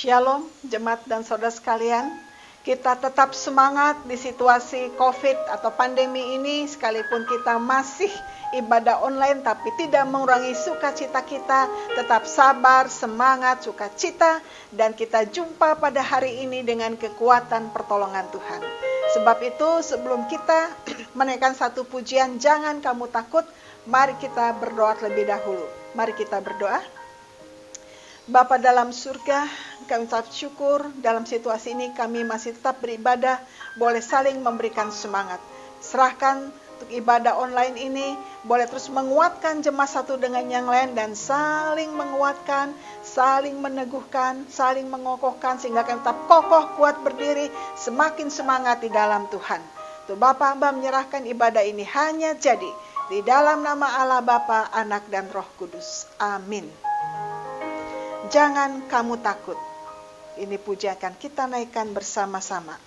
Shalom, jemaat dan saudara sekalian. Kita tetap semangat di situasi COVID atau pandemi ini, sekalipun kita masih ibadah online, tapi tidak mengurangi sukacita kita. Tetap sabar, semangat, sukacita, dan kita jumpa pada hari ini dengan kekuatan pertolongan Tuhan. Sebab itu, sebelum kita menaikkan satu pujian, jangan kamu takut. Mari kita berdoa terlebih dahulu. Mari kita berdoa. Bapa dalam surga, kami ucap syukur dalam situasi ini kami masih tetap beribadah, boleh saling memberikan semangat. Serahkan untuk ibadah online ini, boleh terus menguatkan jemaat satu dengan yang lain dan saling menguatkan, saling meneguhkan, saling mengokohkan sehingga kami tetap kokoh, kuat berdiri, semakin semangat di dalam Tuhan. Tuh Bapa, hamba menyerahkan ibadah ini hanya jadi di dalam nama Allah Bapa, Anak dan Roh Kudus. Amin. Jangan kamu takut. Ini pujian akan kita naikkan bersama-sama.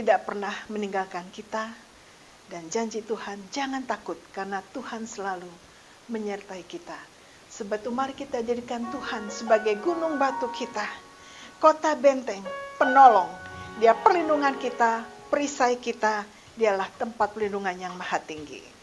tidak pernah meninggalkan kita. Dan janji Tuhan, jangan takut karena Tuhan selalu menyertai kita. Sebab itu mari kita jadikan Tuhan sebagai gunung batu kita, kota benteng, penolong. Dia perlindungan kita, perisai kita, dialah tempat perlindungan yang maha tinggi.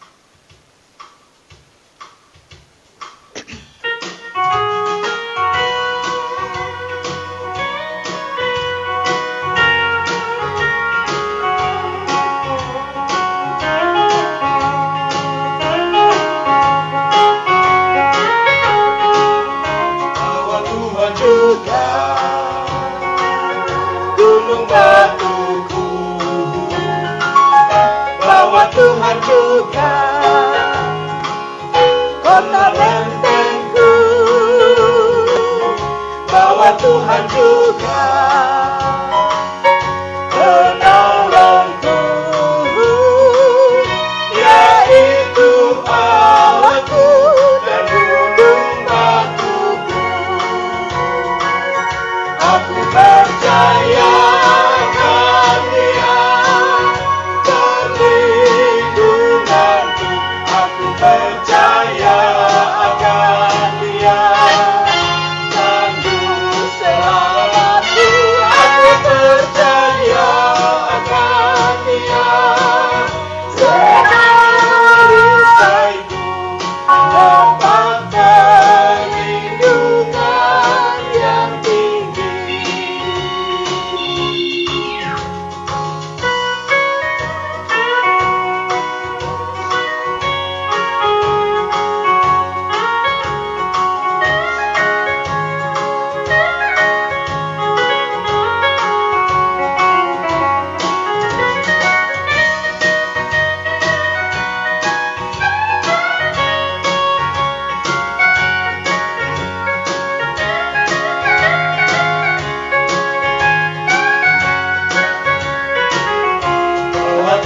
Tuhan juga kota bentengku, bahwa Tuhan juga penolongku, yaitu Allahku dan gunung batuku. Aku percaya akan Dia, percaya akan Dia, tangguh selamatku. Aku percaya akan Dia, perisaiku, tempat perlindungan yang tinggi.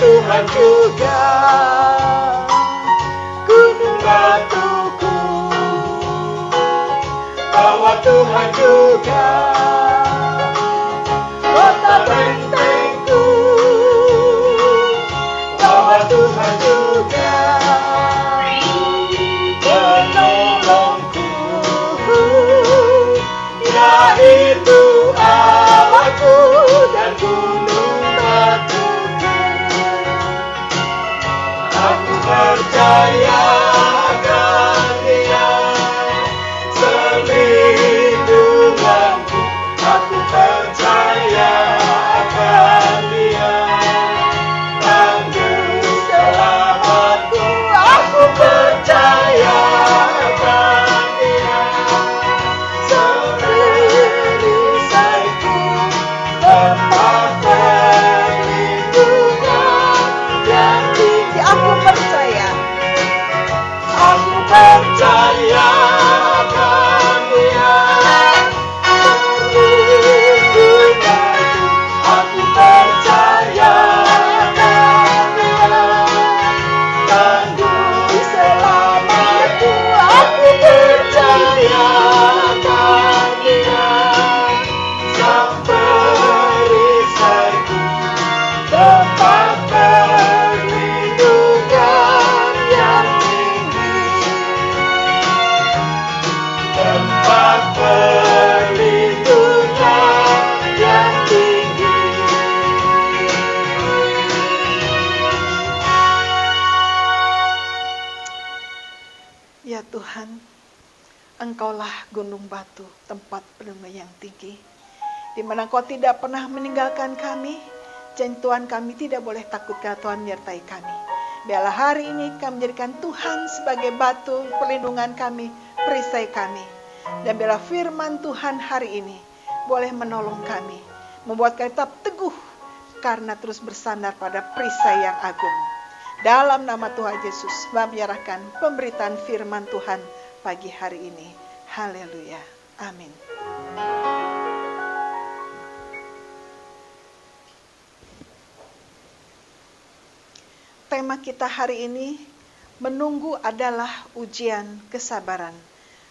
Tuhan juga gunung batuku, bahwa Tuhan juga kota bentengku, bahwa Tuhan juga penolongku, yaitu Allahku dan gunung batuku. Aku percaya akan Dia, perlindunganku. Aku percaya akan Dia, tangguh selamatku. Aku percaya akan Dia, perisaiku, tempat perlindungan yang tinggi. Aku percaya akan Dia, perlindunganku. Aku percaya akan Dia, tangguh selamatku. Aku percaya akan Dia, sang perisaiku, tempat perlindungan yang tinggi, tempat perlindungan yang tinggi. Ya Tuhan, Engkaulah gunung batu, tempat perlindungan yang tinggi, di mana Engkau tidak pernah meninggalkan kami. Dan Tuhan, kami tidak boleh takut karena Tuhan menyertai kami. Biarlah hari ini kami menjadikan Tuhan sebagai batu perlindungan kami, perisai kami. Dan biarlah firman Tuhan hari ini boleh menolong kami, membuat kami tetap teguh karena terus bersandar pada perisai yang agung. Dalam nama Tuhan Yesus, kami menyerahkan pemberitaan firman Tuhan pagi hari ini. Haleluya. Amin. Tema kita hari ini, menunggu adalah ujian kesabaran.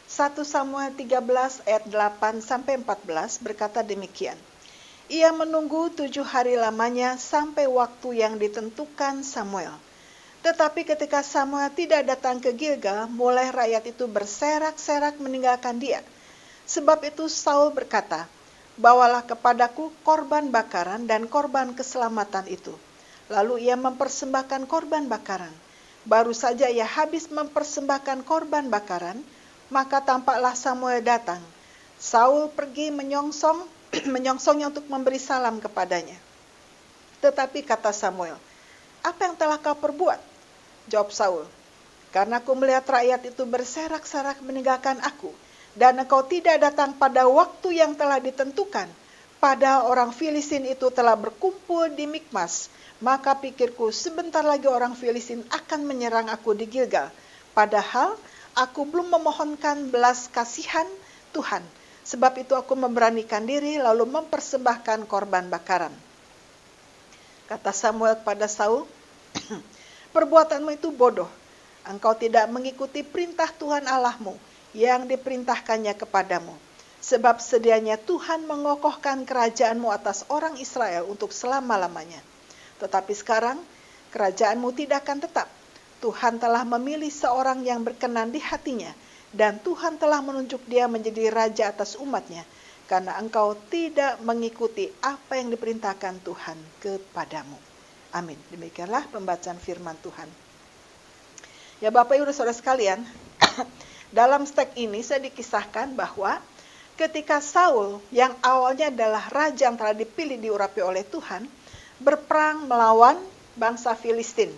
1 Samuel 13 ayat 8-14 berkata demikian. Ia menunggu 7 hari lamanya sampai waktu yang ditentukan Samuel. Tetapi ketika Samuel tidak datang ke Gilgal, mulai rakyat itu berserak-serak meninggalkan dia. Sebab itu Saul berkata, "Bawalah kepadaku korban bakaran dan korban keselamatan itu." Lalu ia mempersembahkan korban bakaran. Baru saja ia habis mempersembahkan korban bakaran, maka tampaklah Samuel datang. Saul pergi menyongsongnya untuk memberi salam kepadanya. Tetapi kata Samuel, "Apa yang telah kau perbuat?" Jawab Saul, "Karena aku melihat rakyat itu berserak-serak meninggalkan aku, dan engkau tidak datang pada waktu yang telah ditentukan, padahal orang Filistin itu telah berkumpul di Mikmas. Maka pikirku, sebentar lagi orang Filistin akan menyerang aku di Gilgal. Padahal aku belum memohonkan belas kasihan Tuhan. Sebab itu aku memberanikan diri lalu mempersembahkan korban bakaran." Kata Samuel kepada Saul, "Perbuatanmu itu bodoh. Engkau tidak mengikuti perintah Tuhan Allahmu yang diperintahkannya kepadamu. Sebab sedianya Tuhan mengokohkan kerajaanmu atas orang Israel untuk selama-lamanya. Tetapi sekarang kerajaanmu tidak akan tetap. Tuhan telah memilih seorang yang berkenan di hatinya, dan Tuhan telah menunjuk dia menjadi raja atas umatnya, karena engkau tidak mengikuti apa yang diperintahkan Tuhan kepadamu." Amin. Demikianlah pembacaan firman Tuhan. Ya Bapak Ibu Saudara sekalian, dalam teks ini saya dikisahkan bahwa ketika Saul yang awalnya adalah raja yang telah dipilih diurapi oleh Tuhan, berperang melawan bangsa Filistin.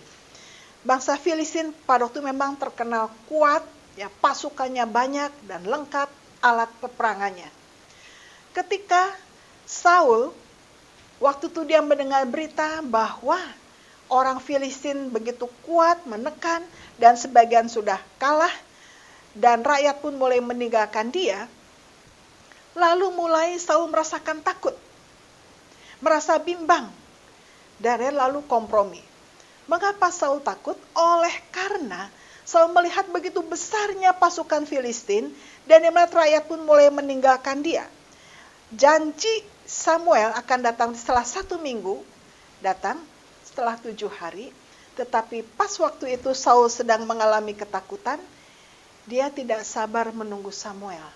Bangsa Filistin pada waktu memang terkenal kuat, ya, pasukannya banyak dan lengkap alat peperangannya. Ketika Saul, waktu itu dia mendengar berita bahwa orang Filistin begitu kuat, menekan, dan sebagian sudah kalah, dan rakyat pun mulai meninggalkan dia, lalu mulai Saul merasakan takut, merasa bimbang, dan lalu kompromi. Mengapa Saul takut? Oleh karena Saul melihat begitu besarnya pasukan Filistin, dan dia melihat rakyat pun mulai meninggalkan dia. Janji Samuel akan datang setelah 1 minggu, datang setelah 7 hari, tetapi pas waktu itu Saul sedang mengalami ketakutan, dia tidak sabar menunggu Samuel.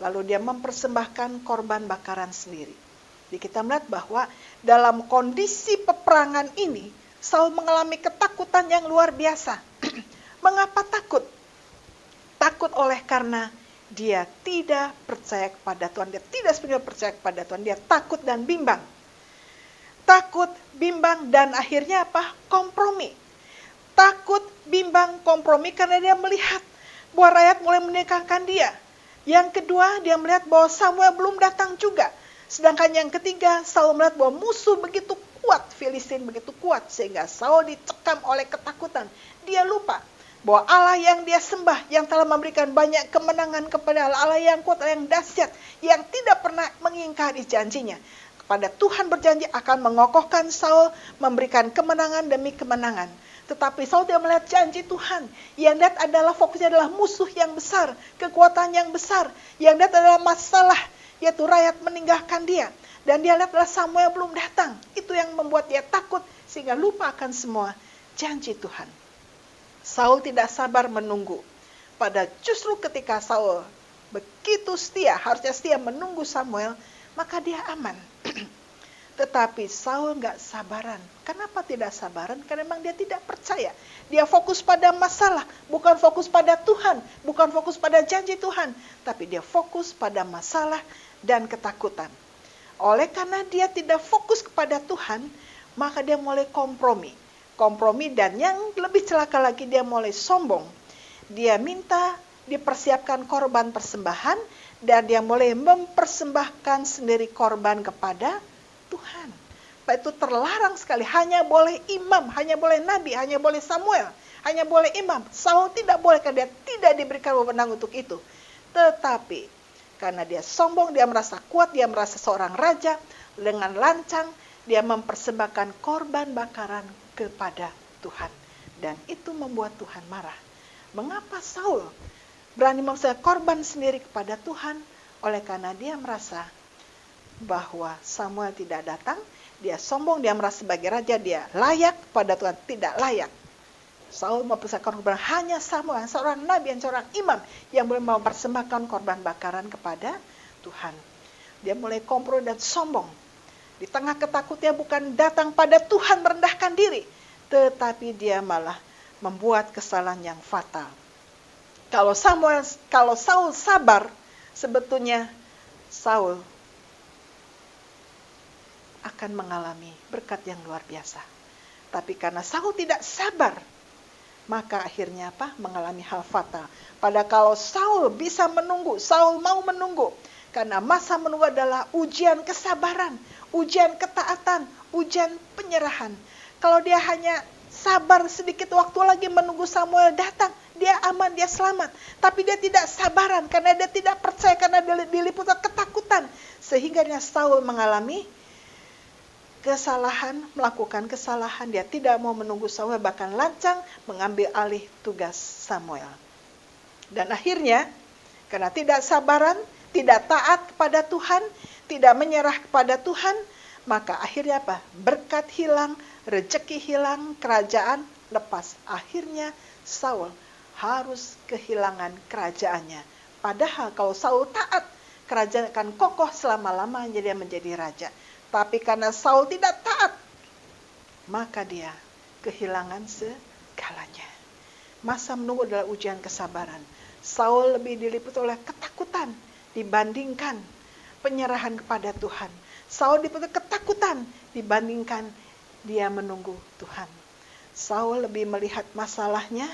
Lalu dia mempersembahkan korban bakaran sendiri. Jadi kita melihat bahwa dalam kondisi peperangan ini, Saul mengalami ketakutan yang luar biasa. Mengapa takut? Takut oleh karena dia tidak percaya kepada Tuhan. Dia tidak sepenuhnya percaya kepada Tuhan. Dia takut dan bimbang. Takut, bimbang, dan akhirnya apa? Kompromi. Takut, bimbang, kompromi karena dia melihat bahwa rakyat mulai meninggalkan dia. Yang kedua, dia melihat bahwa Samuel belum datang juga. Sedangkan yang ketiga, Saul melihat bahwa musuh begitu kuat, Filistin begitu kuat, sehingga Saul dicekam oleh ketakutan. Dia lupa bahwa Allah yang dia sembah, yang telah memberikan banyak kemenangan kepada Allah yang kuat, yang dahsyat, yang tidak pernah mengingkari janjinya. Kepada Tuhan berjanji akan mengokohkan Saul, memberikan kemenangan demi kemenangan. Tetapi Saul tidak melihat janji Tuhan. Yang lihat adalah fokusnya adalah musuh yang besar, kekuatan yang besar. Yang lihat adalah masalah, yaitu rakyat meninggalkan dia. Dan dia lihat adalah Samuel belum datang. Itu yang membuat dia takut, sehingga lupa akan semua janji Tuhan. Saul tidak sabar menunggu. Pada justru ketika Saul begitu setia, harusnya setia menunggu Samuel, maka dia aman. Tetapi Saul nggak sabaran. Kenapa tidak sabaran? Karena memang dia tidak percaya. Dia fokus pada masalah, bukan fokus pada Tuhan, bukan fokus pada janji Tuhan, tapi dia fokus pada masalah dan ketakutan. Oleh karena dia tidak fokus kepada Tuhan, maka dia mulai kompromi. Kompromi, dan yang lebih celaka lagi, dia mulai sombong. Dia minta dipersiapkan korban persembahan, dan dia mulai mempersembahkan sendiri korban kepada Tuhan. Pak, itu terlarang sekali. Hanya boleh imam, hanya boleh nabi, hanya boleh Samuel, hanya boleh imam. Saul tidak boleh, karena dia tidak diberikan wewenang untuk itu. Tetapi karena dia sombong, dia merasa kuat, dia merasa seorang raja, dengan lancang dia mempersembahkan korban bakaran kepada Tuhan. Dan itu membuat Tuhan marah. Mengapa Saul berani mempersembahkan korban sendiri kepada Tuhan? Oleh karena dia merasa bahwa Samuel tidak datang, dia sombong, dia merasa sebagai raja, dia layak pada Tuhan, tidak layak. Saul mempersembahkan korban, hanya Samuel, seorang nabi, seorang imam yang boleh mempersembahkan korban bakaran kepada Tuhan. Dia mulai kompromi dan sombong. Di tengah ketakutannya bukan datang pada Tuhan merendahkan diri, tetapi dia malah membuat kesalahan yang fatal. Kalau Saul sabar, sebetulnya Saul akan mengalami berkat yang luar biasa. Tapi karena Saul tidak sabar, maka akhirnya apa? Mengalami hal fatal. Pada kalau Saul bisa menunggu, Saul mau menunggu. Karena masa menunggu adalah ujian kesabaran, ujian ketaatan, ujian penyerahan. Kalau dia hanya sabar sedikit waktu lagi menunggu Samuel datang, dia aman, dia selamat. Tapi dia tidak sabaran karena dia tidak percaya, karena dia diliputi ketakutan. Sehingga dia Saul mengalami kesalahan, melakukan kesalahan. Dia tidak mau menunggu Samuel, bahkan lancang mengambil alih tugas Samuel. Dan akhirnya, karena tidak sabaran, tidak taat kepada Tuhan, tidak menyerah kepada Tuhan, maka akhirnya apa? Berkat hilang, rezeki hilang, kerajaan lepas. Akhirnya Saul harus kehilangan kerajaannya. Padahal kalau Saul taat, kerajaan akan kokoh selama-lamanya, dia menjadi raja. Tapi karena Saul tidak taat, maka dia kehilangan segalanya. Masa menunggu adalah ujian kesabaran. Saul lebih diliputi oleh ketakutan dibandingkan penyerahan kepada Tuhan. Saul diliputi ketakutan dibandingkan dia menunggu Tuhan. Saul lebih melihat masalahnya,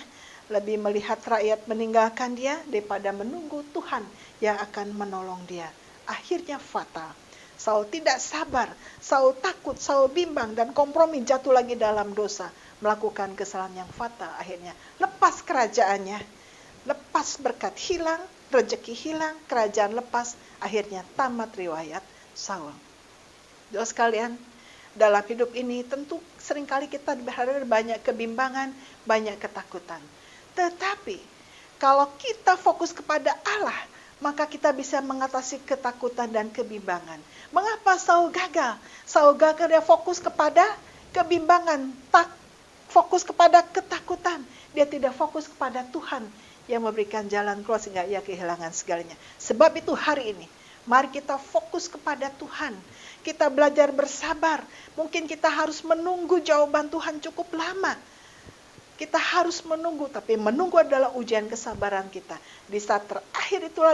lebih melihat rakyat meninggalkan dia daripada menunggu Tuhan yang akan menolong dia. Akhirnya fatal. Saul tidak sabar, Saul takut, Saul bimbang dan kompromi, jatuh lagi dalam dosa, melakukan kesalahan yang fatal. Akhirnya lepas kerajaannya, lepas berkat hilang, rezeki hilang, kerajaan lepas, akhirnya tamat riwayat Saul. Saudara sekalian, dalam hidup ini tentu seringkali kita berhadapan banyak kebimbangan, banyak ketakutan. Tetapi kalau kita fokus kepada Allah, maka kita bisa mengatasi ketakutan dan kebimbangan. Mengapa Saul gagal? Saul gagal, dia fokus kepada kebimbangan, fokus kepada ketakutan. Dia tidak fokus kepada Tuhan yang memberikan jalan keluar sehingga ia kehilangan segalanya. Sebab itu hari ini, mari kita fokus kepada Tuhan. Kita belajar bersabar. Mungkin kita harus menunggu jawaban Tuhan cukup lama. Kita harus menunggu, tapi menunggu adalah ujian kesabaran kita. Di saat terakhir itulah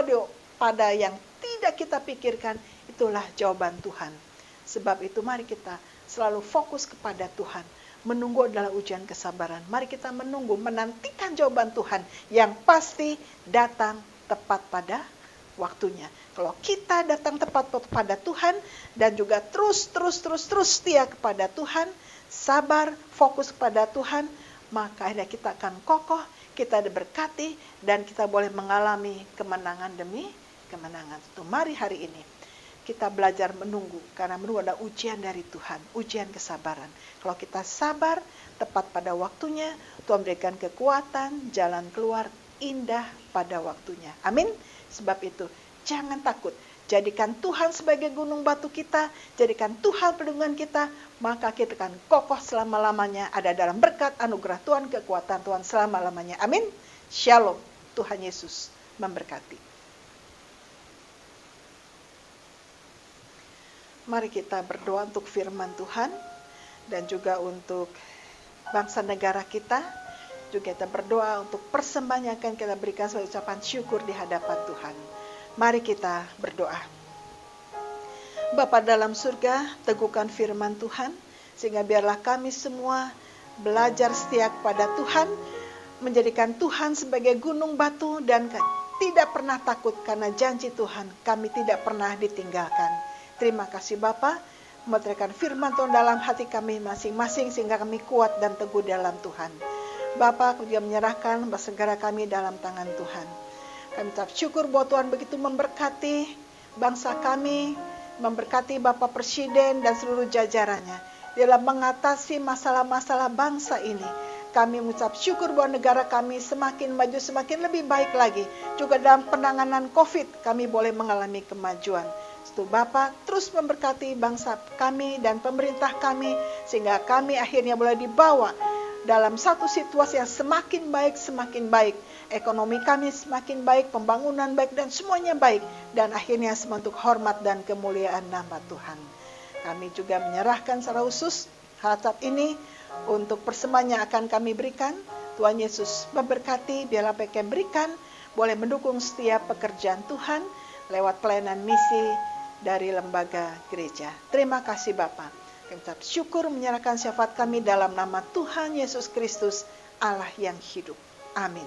pada yang tidak kita pikirkan, itulah jawaban Tuhan. Sebab itu mari kita selalu fokus kepada Tuhan. Menunggu adalah ujian kesabaran. Mari kita menunggu, menantikan jawaban Tuhan yang pasti datang tepat pada waktunya. Kalau kita datang tepat pada Tuhan dan juga terus setia kepada Tuhan, sabar, fokus kepada Tuhan, maka akhirnya kita akan kokoh, kita diberkati, dan kita boleh mengalami kemenangan demi kemenangan. Itu mari hari ini kita belajar menunggu, karena menunggu adalah ujian dari Tuhan, ujian kesabaran. Kalau kita sabar, tepat pada waktunya, Tuhan berikan kekuatan, jalan keluar indah pada waktunya. Amin. Sebab itu, jangan takut. Jadikan Tuhan sebagai gunung batu kita, jadikan Tuhan perlindungan kita, maka kita akan kokoh selama-lamanya, ada dalam berkat anugerah Tuhan, kekuatan Tuhan selama-lamanya. Amin. Shalom. Tuhan Yesus memberkati. Mari kita berdoa untuk firman Tuhan dan juga untuk bangsa negara kita. Juga kita berdoa untuk persembahan yang akan kita berikan sebagai ucapan syukur di hadapan Tuhan. Mari kita berdoa. Bapa dalam surga, teguhkan firman Tuhan, sehingga biarlah kami semua belajar setia kepada Tuhan, menjadikan Tuhan sebagai gunung batu dan tidak pernah takut karena janji Tuhan kami tidak pernah ditinggalkan. Terima kasih Bapa, memeteraikan firman Tuhan dalam hati kami masing-masing sehingga kami kuat dan teguh dalam Tuhan. Bapa, aku juga menyerahkan segala kami dalam tangan Tuhan. Kami ucap syukur bahwa Tuhan begitu memberkati bangsa kami, memberkati Bapak Presiden dan seluruh jajarannya dalam mengatasi masalah-masalah bangsa ini. Kami mengucap syukur bahwa negara kami semakin maju, semakin lebih baik lagi. Juga dalam penanganan COVID, kami boleh mengalami kemajuan. Itu Bapa terus memberkati bangsa kami dan pemerintah kami, sehingga kami akhirnya boleh dibawa dalam satu situasi yang semakin baik. Ekonomi kami semakin baik, pembangunan baik, dan semuanya baik. Dan akhirnya semua untuk hormat dan kemuliaan nama Tuhan. Kami juga menyerahkan secara khusus saat ini untuk persembahan yang akan kami berikan. Tuhan Yesus memberkati, biarlah mereka berikan, boleh mendukung setiap pekerjaan Tuhan lewat pelayanan misi dari lembaga gereja. Terima kasih Bapa. Kami tetap syukur menyerahkan syafaat kami dalam nama Tuhan Yesus Kristus, Allah yang hidup. Amin.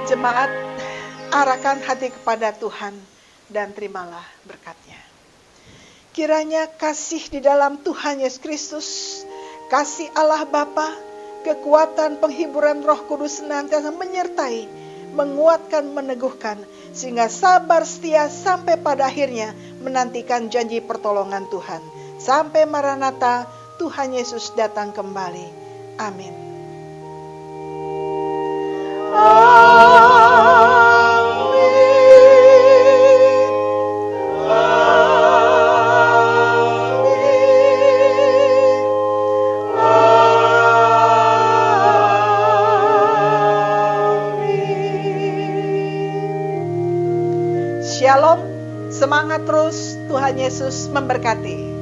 Jemaat, arahkan hati kepada Tuhan dan terimalah berkat-Nya. Kiranya kasih di dalam Tuhan Yesus Kristus, kasih Allah Bapa, kekuatan penghiburan Roh Kudus senantiasa menyertai, menguatkan, meneguhkan, sehingga sabar setia sampai pada akhirnya menantikan janji pertolongan Tuhan. Sampai Maranatha, Tuhan Yesus datang kembali. Amin. Shalom, semangat terus, Tuhan Yesus memberkati.